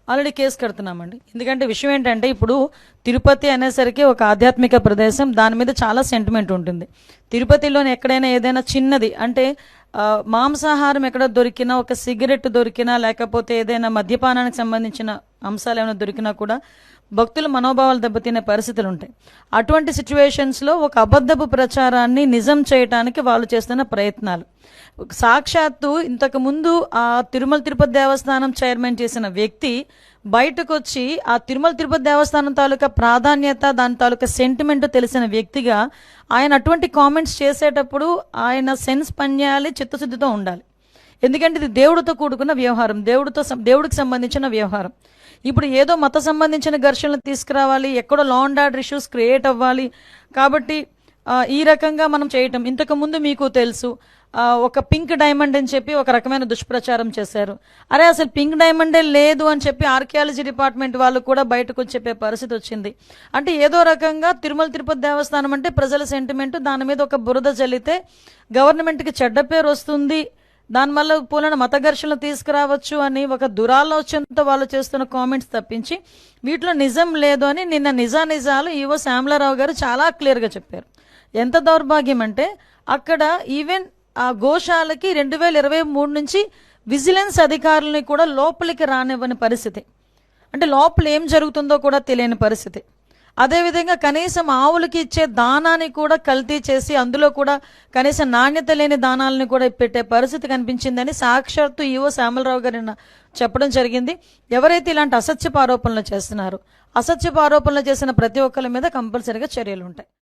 Already case కడుతున్నామండి. ఎందుకంటే విషయం ఏంటంటే ఇప్పుడు తిరుపతి అనేసరికి ఒక ఆధ్యాత్మిక ప్రదేశం, దాని మీద చాలా సెంటిమెంట్ ఉంటుంది. తిరుపతిలోని ఎక్కడైనా ఏదైనా చిన్నది అంటే మాంసాహారం ఎక్కడ దొరికినా, ఒక సిగరెట్ దొరికినా, లేకపోతే ఏదైనా మద్యపానానికి సంబంధించిన అంశాలు ఏమైనా దొరికినా కూడా భక్తుల మనోభావాలు దెబ్బతినే పరిస్థితులు ఉంటాయి. అటువంటి సిచ్యువేషన్స్లో ఒక అబద్ధపు ప్రచారాన్ని నిజం చేయటానికి వాళ్ళు చేస్తున్న ప్రయత్నాలు, సాక్షాత్తు ఇంతకు ముందు ఆ తిరుమల తిరుపతి దేవస్థానం చైర్మన్ చేసిన వ్యక్తి బయటకు వచ్చి ఆ తిరుమల తిరుపతి దేవస్థానం తాలూకా ప్రాధాన్యత, దాని తాలూకా సెంటిమెంట్ తెలిసిన వ్యక్తిగా ఆయన అటువంటి కామెంట్స్ చేసేటప్పుడు ఆయన సెన్స్ పనిచేయాలి, చిత్తశుద్ధితో ఉండాలి. ఎందుకంటే ఇది దేవుడితో కూడుకున్న వ్యవహారం, దేవుడికి సంబంధించిన వ్యవహారం. ఇప్పుడు ఏదో మత సంబంధించిన ఘర్షణలు తీసుకురావాలి, ఎక్కడో law and order issues create అవ్వాలి కాబట్టి ఈ రకంగా మనం చేయటం. ఇంతకుముందు మీకు తెలుసు ఒక పింక్ డైమండ్ అని చెప్పి ఒక రకమైన దుష్ప్రచారం చేశారు. అరే అసలు పింక్ డైమండే లేదు అని చెప్పి ఆర్కియాలజీ డిపార్ట్మెంట్ వాళ్ళు కూడా బయటకు వచ్చి చెప్పే పరిస్థితి వచ్చింది. అంటే ఏదో రకంగా తిరుమల తిరుపతి దేవస్థానం అంటే ప్రజల సెంటిమెంట్, దాని మీద ఒక బురద చల్లితే గవర్నమెంట్కి చెడ్డ పేరు వస్తుంది, దానివల్ల పూలన మత ఘర్షణలు తీసుకురావచ్చు అని ఒక దురాలోచనతో వాళ్ళు చేస్తున్న కామెంట్స్ తప్పించి వీటిలో నిజం లేదు అని నిన్న నిజాలు ఈవో శ్యామలారావు గారు చాలా క్లియర్గా చెప్పారు. ఎంత దౌర్భాగ్యం అంటే అక్కడ ఈవెన్ ఆ గోశాలకి 2023 నుంచి విజిలెన్స్ అధికారులని కూడా లోపలికి రానివ్వని పరిస్థితి, అంటే లోపల ఏం జరుగుతుందో కూడా తెలియని పరిస్థితి. అదేవిధంగా కనీసం ఆవులకి ఇచ్చే దానాన్ని కూడా కల్తీ చేసి అందులో కూడా కనీసం నాణ్యత లేని దానాలని కూడా పెట్టే పరిస్థితి కనిపించిందని సాక్షాత్తు ఈవో శ్యామలరావు గారు చెప్పడం జరిగింది. ఎవరైతే ఇలాంటి అసత్యపు ఆరోపణలు చేస్తున్నారో, అసత్యపు ఆరోపణలు చేసిన ప్రతి ఒక్కరి మీద కంపల్సరీగా చర్యలు ఉంటాయి.